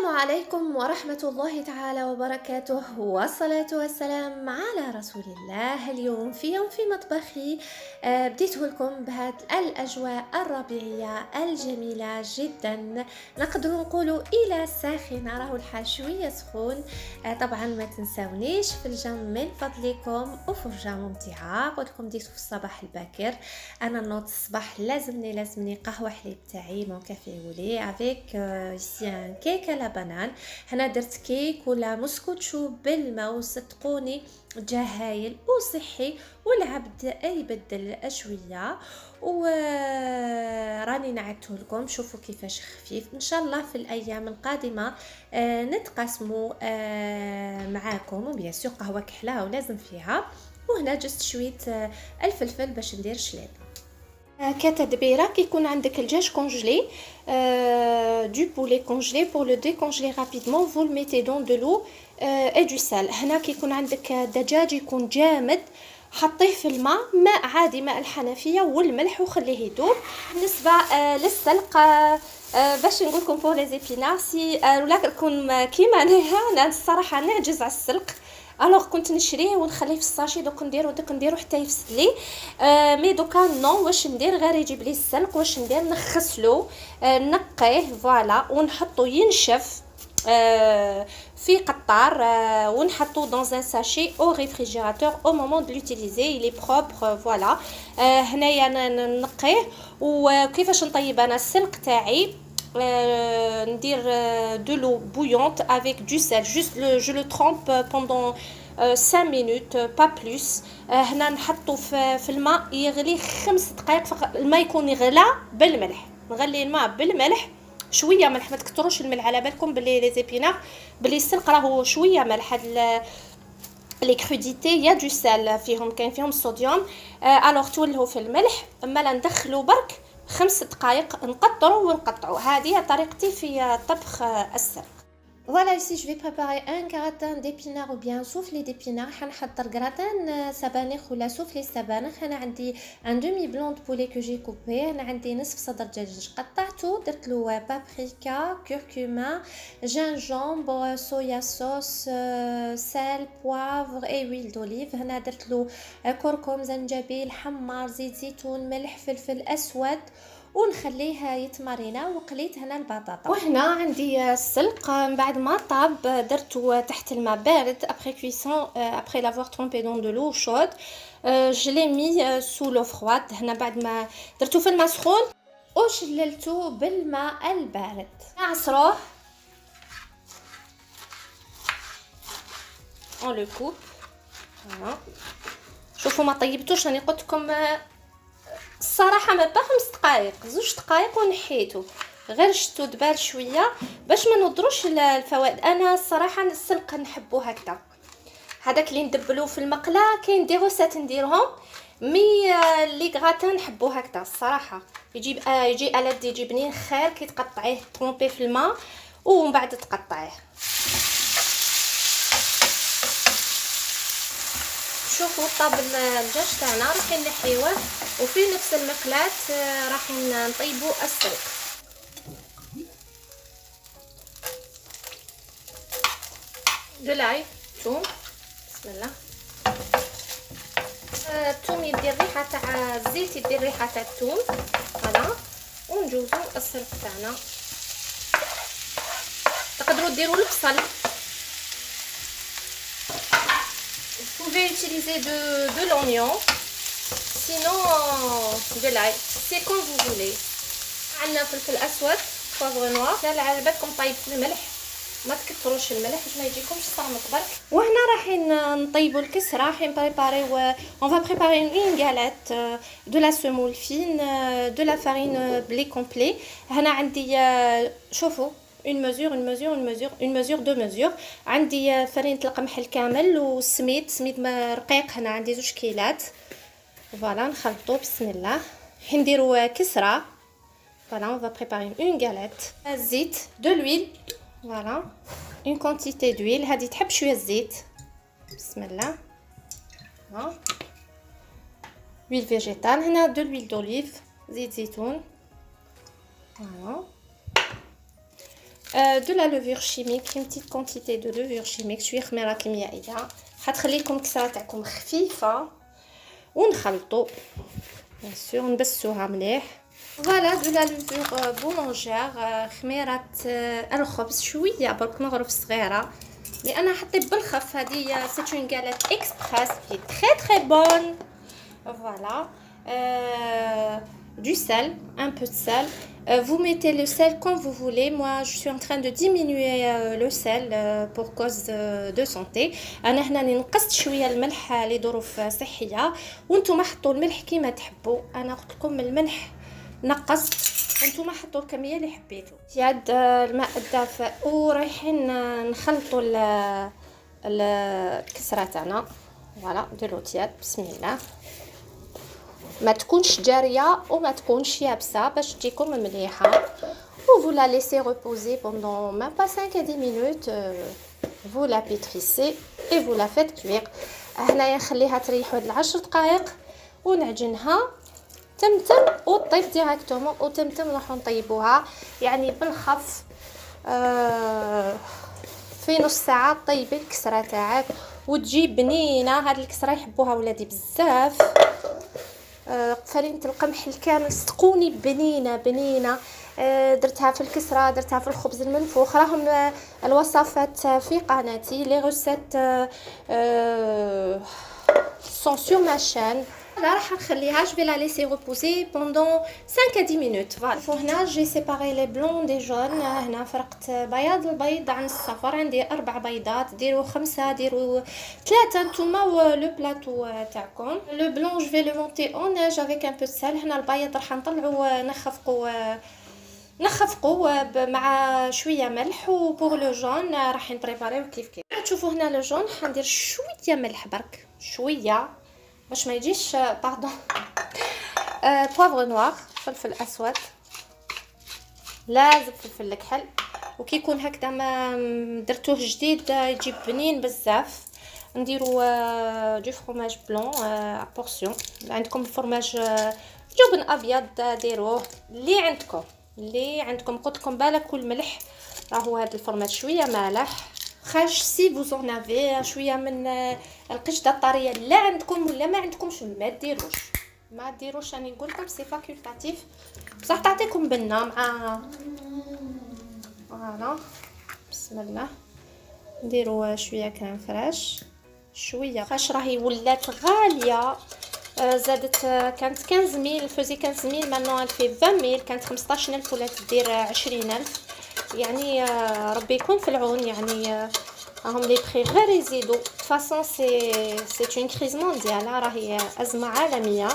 السلام عليكم ورحمة الله تعالى وبركاته، والصلاة والسلام على رسول الله. اليوم في يوم في مطبخي بديته لكم بهذه الأجواء الربيعية الجميلة جدا. نقدر نقولوا إلى ساخنة، راهو الحال شوية سخون. طبعا ما تنساونيش فنجان من فضلكم وفرجة ممتعة. قلت لكم ديتو في الصباح الباكر. أنا نوض الصباح لازمني قهوة حليب تاعي مون كافي ولي افيك سي كيك لا بنان. هنا درت كيك ولا مسكوتشو بالماء وصدقوني جا هايل وصحي، والعبد يبدل شويه. وراني نعدته لكم، شوفوا كيفاش خفيف. ان شاء الله في الايام القادمه نتقاسموا معاكم، وبيان سور قهوه كحله ولازم فيها. وهنا جست شويه الفلفل باش ندير شلال. كتدبيره كيكون عندك الدجاج كونجلي du poulet congelé. Pour le décongeler rapidement vous le mettez dans de l'eau et du sel. هنا كيكون عندك الدجاج يكون جامد، حطيه في الماء، ماء عادي، ماء الحنفيه والملح وخليه يذوب. بالنسبه للسلق باش نقول لكم بور لي زيبينار سي ولا كنكون كيما انا الصراحه نعجز على السلق. الوغ كنت نشريه ونخليه في الساشي، دوك نديرو حتى يفسد لي. مي دوكا نو، واش ندير غير يجيب لي السلق، واش ندير نخسلو نقيه فوالا ونحطو ينشف في قطار ونحطو dans un sachet au réfrigérateur au moment de l'utiliser. il est propre voilà. هنايا نقيه. وكيفاش نطيب انا السلق تاعي؟ ندير de l'eau bouillante avec du sel, juste je le trempe pendant 5 minutes pas plus. هنا نحطو في الماء يغلي 5 دقائق فقط. الماء يكون يغلى بالملح، نغلي الماء بالملح شويه ملح، ما تكثروش الملح، على بالكم بلي لي زيبينار بلي السلق راهو شويه ملح. هاد لي كروديتي يا دو سال فيهم، كاين فيهم الصوديوم. الوغ تولهو في الملح، اما ندخلو برك 5 دقائق نقطرو ونقطعو. هذه طريقتي في طبخ السلق. Voilà, ici je vais préparer un gratin d'épinards ou bien soufflé d'épinards. حنحضر gratin سبانخ ولا soufflé سبانخ. انا عندي un demi blanc de poulet que j'ai coupé. انا عندي نصف صدر دجاج قطعته، درت له بابريكا، كركما، جينجومبر، صويا صوص، سال، بوافر اي ويل دوليف. هنا درت له كركم، زنجبيل، حمار، زيت زيتون، ملح، فلفل اسود، ونخليه يتمارينا. وقليت هنا البطاطا. وهنا عندي السلق من بعد ما طاب درته تحت الماء بارد après cuisson après l'avoir trempé dans de l'eau chaude. je l'ai mis sous l'eau froide. هنا بعد ما درته في الماء سخون وشللته بالماء البارد. نعصروه on le coupe. voilà. شوفوا ما طيبتوش، راني قلت لكم الصراحه ما با 5 دقائق، 2 دقائق ونحيته، غير شتو دبال شويه باش ما نضروش الفوائد. انا الصراحه السلق نحبو هكذا، هذاك اللي ندبلوه في المقله كاين دي غوسات نديرهم، مي لي غراتان نحبو هكذا الصراحه. يجي ألذ، يجي بنين خير كي تقطعيه ترومبي في الماء ومن بعد تقطعيه. شوفوا طاب الدجاج تاعنا راح نحيوه، وفي نفس المقلاة راح نطيبوا السلق. دلاي ثوم، بسم الله. الثوم يدير ريحه تاع الزيت، يدير ريحه تاع الثوم. فوالا. ونجوزوا السلق تاعنا. تقدروا ديروا البصل. Vous pouvez utiliser de l'oignon, sinon de l'ail, c'est comme vous voulez. عندنا فلفل اسود، بوفر نوار. على بالكم طيب في الملح، ما تكثروش الملح باش ما يجيكمش صامت برك. وهنا رايحين نطيبوا الكسره، رايحين بريباريو on va préparer une galette de la semoule fine, de la farine blé complet. هنا عندي شوفوا une mesure 2 mesures. عندي فرينة القمح الكامل والسميد، سميد رقيق. هنا عندي 2 كيلات. فوالا نخلطو بسم الله. نديرو كسره. فوالا on va préparer une galette. الزيت، de l'huile. فوالا une quantité d'huile. هذه تحب شويه الزيت. بسم الله. huile végétale. هنا de l'huile d'olive، زيت زيتون. فوالا دو لا لوفور شيميك، اون بتيت كونتيتي دو لوفور شيميك، شويه خميره كيميائيه حتخلي لكم الكسره تاعكم خفيفه. ونخلطوا بيان سور، نبسوها مليح. فوالا دو لا لوفور بولونجير، خميره الخبز، شويه برك مغرف صغيره لان حطيت بالخف. هذه سيت اون غاليت اكسبريس qui est très très bonne. Voilà, du sel, un peu de sel. Vous mettez le sel quand vous voulez. Moi, je suis en train de diminuer le sel pour cause de santé. أنا هنا نقصت شوية الملح لظروف صحية، وانتم حطوا الملح كيما تحبوا. أنا قلت لكم الملح نقصت، وانتم حطوا الكمية اللي حبيتوا. ياد الماء الدافئ، ورايحين نخلطوا الكسرة تاعنا. فوالا نديرو تياد، بسم الله. ما تكونش جاريه وما تكونش يابسه باش تجيكم مليحه. و vous la laissez reposer pendant même pas 5 à 10 minutes. Vous la pétrissez et vous la faites cuire. هنايا نخليها تريح واحد 10 دقائق ونعجنها تمتم وطيب ديريكتومون. وتمتم نروحو نطيبوها يعني بالخف. في نص ساعه طيبي الكسره تاعك وتجي بنينه. هاد الكسره يحبوها ولادي بزاف. فرينة القمح الكامل صدقوني بنينه بنينه. درتها في الكسره، درتها في الخبز المنفوخ. راهم الوصفات في قناتي، لي غوسيت سون سور ما شان. لا راح نخليها جو في لا ليسي ريبوزي بوندون 5 à 10 minutes. فوالا هنا جي سيباري لي بلون دي جون. هنا فرقت بياض البيض عن الصفر. عندي 4 بيضات، ديروا 5، ديروا 3 نتوما ولو بلاطو تاعكم. لو بلون جو في لو مونتي اون نيج افيك ان بو سال. هنا البيض راح نطلعوا نخفقوا مع شويه ملح. و بور لو جون راح نبريباريو كيف كيف تشوفوا. هنا لو جون حندير شويه ملح برك، شويه باش ما يجيش باردون. بوافغ نوار، فلفل اسود، لازم فلفل الكحل. وكي يكون هكذا ما درتوه جديد يجي بنين بزاف. نديرو دو فرomage بلون بورسيون. عندكم الفرماج جبن ابيض ديروه اللي عندكم قلت لكم بالك كل ملح. راهو هذا الفرماج شويه مالح خاش. سي فوزون افي شويه من القشده الطريه لا عندكم ولا ما عندكمش ما ديروش راني نقول لكم سي فاكولتاتيف بصح تعطيكم بنه مع. فوالا بسم الله. نديروا شويه كريم فريش، شويه خاش راهي ولات غاليه. زادت كانت 15000 فوزي 15000 maintenant elle fait 20000. كانت 15000 ولا تدير 20000 يعني. ربي يكون في العون يعني. راهم لي بري غير يزيدوا. فاصون سي اون كريز مونديال، راهي ازمه عالميه.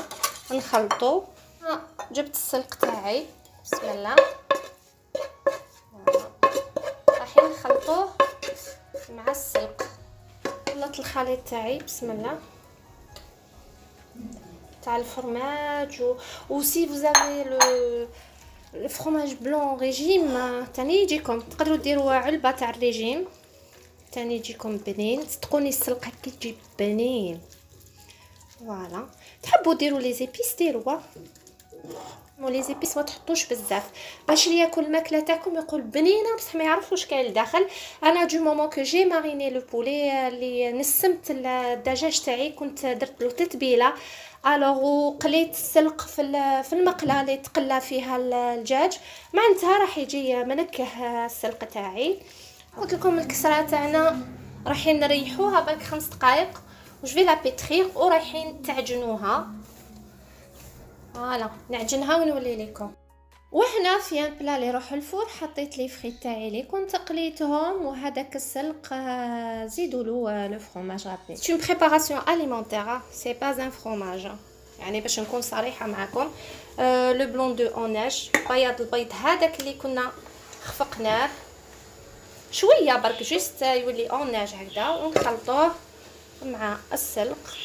نخلطوا. جبت السلق تاعي بسم الله. راح نخلطوه مع السلق. خلطت الخليط تاعي بسم الله تاع الفرماج. و سي فوزافي لو فرomage بلون ريجيم تاني يجيكم، تقدروا ديروا علبه تاع الريجيم تاني يجيكم بنين. صدقوني السلقه كي تجي بنين. فوالا تحبوا ديروا لي زيبيس ديروا، لي زيبيس ما تحطوش بزاف باش اللي ياكل الماكله تاعكم يقول بنينه بصح ما يعرفوش كاين لداخل. انا دو مومون كو جي ماريني لو بولي اللي نسمت الدجاج تاعي كنت درت له تتبيله الوغ وقليت السلق في المقله اللي تقلى فيها الدجاج. معناتها راح يجي منكه السلق تاعي. قلت لكم الكسره تاعنا رايحين نريحوها برك 5 دقائق وجو في لا بيترير ورايحين تعجنوها. فوالا نعجنها ونولي لكم. وهنا في ان بلا اللي يروح الفور حطيت لي فريت تاعي اللي كنت قليتهم وهذاك السلق زيدوا له لو فرomage رابي. سي اون بريباراسيون اليمونتير سي با ان فرomage يعني باش نكون صريحه معكم. لو بلون دو اوناج بياض البيض هذاك اللي كنا خفقناه شويه برك جست يولي اوناج هكذا ونخلطوه مع السلق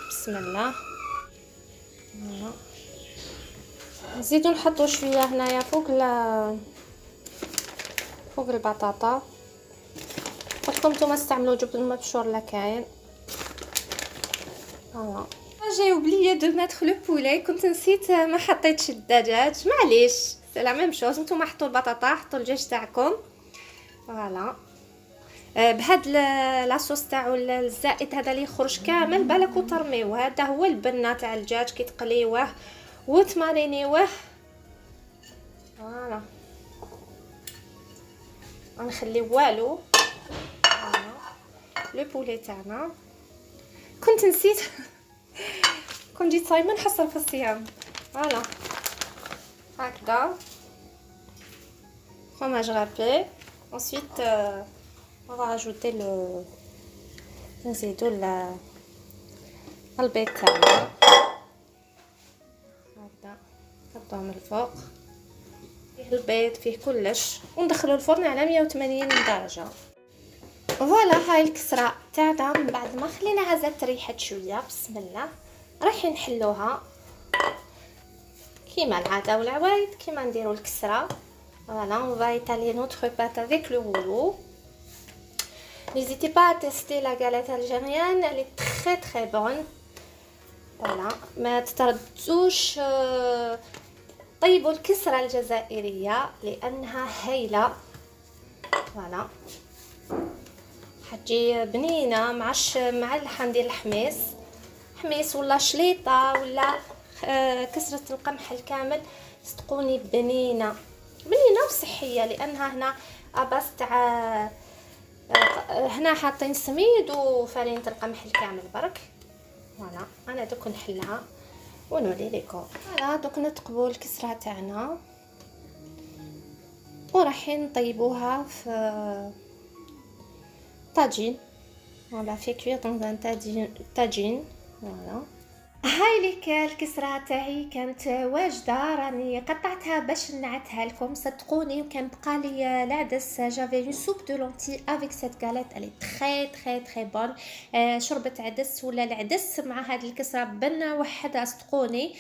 بسم الله. نزيدو نحطو شويه هنايا فوق البطاطا. قلت لكم نتوما استعملوا جبن مبشور لا كاين. فوالا جاي اوبليي دو ميتر لو بولي. كنت نسيت ما حطيتش الدجاج معليش سي لا ميم شوز. نتوما حطوا البطاطا حطوا الدجاج تاعكم فوالا. بهاد لاصوص تاعو الزائد هذا اللي يخرج كامل بالك وترميوه، هذا هو البنه تاع الدجاج كي تقليوه وتمارينيوه. فوالا غنخليو والو. فوالا لو بولي تاعنا. كنت نسيت كنت جيت صايمه نحصل في الصيام. فوالا هكذا fromage râpé. Ensuite on va rajouter نزيدو البيض تاعنا هكذا، نحطوه من الفوق، فيه البيض فيه كلش، وندخلو الفرن على 180 درجه. فوالا هاي الكسره تاعنا من بعد ما خليناها زادت ريحه شويه. بسم الله رايحين نحلوها كيما العاده والعوايد كيما نديرو الكسره. Voilà, on va étaler notre pâte avec le rouleau. N'hésitez pas à tester la galette algérienne, elle est très bonne. Voilà, ما تتردوش طيبوا الكسرة الجزائرية لأنها هايلة. فوالا حتجي بنينة مع اللحم ديال حميس ولا شليطة ولا كسرة القمح الكامل. صدقوني بنينة وصحيه، لانها هنا اباس تاع هنا حاطين سميد وفرينه القمح الكامل برك. فوالا انا دوك نحلها ونوري لكم. فوالا دوك نتقبوا الكسره تاعنا ورايحين نطيبوها في طاجين. فوالا في كوير دون طاجين. فوالا هاي ليك الكسره تاعي كانت واجده، راني قطعتها باش نعتها لكم. صدقوني كان بقى لي العدس. جافي اون سوب دو لونتي افيك سيت غاليت الي تري بون. شربت عدس ولا العدس مع هاد الكسره بنه وحده صدقوني.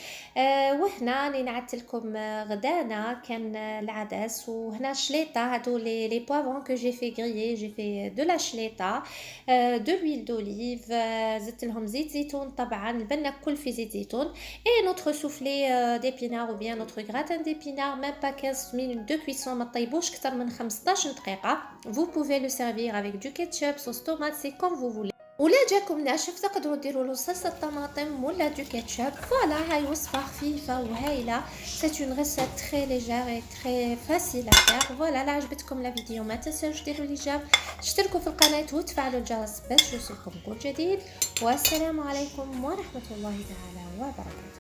وهنا راني نعت لكم غدانا كان العدس، وهنا شليطه هادو لي بوافون كو جي في غريي. جي في دو لا شليطه دو لويل دوليف، زدت لهم زيت زيتون طبعا، البنه كل في زيت زيتون. et notre soufflé d'épinards ou bien notre gratin d'épinards même pas 15 minutes de cuisson، ما طيبوش اكثر من 15 دقيقه. vous pouvez le servir avec du ketchup sauce tomate c'est comme vous voulez. ولا جاكم ناشف تقدروا ديروا له صلصه الطماطم ولا دو كاتشوب. فوالا هاي وصفه خفيفه وهايله. سي اون ريسيت تري ليجير اي تري فاسيل ا فير. فوالا لا عجبتكم لا فيديو ما تنسوش ديروا لي جيم، اشتركوا في القناه وتفعلوا الجرس باش يوصلكم كل جديد. والسلام عليكم ورحمه الله تعالى وبركاته.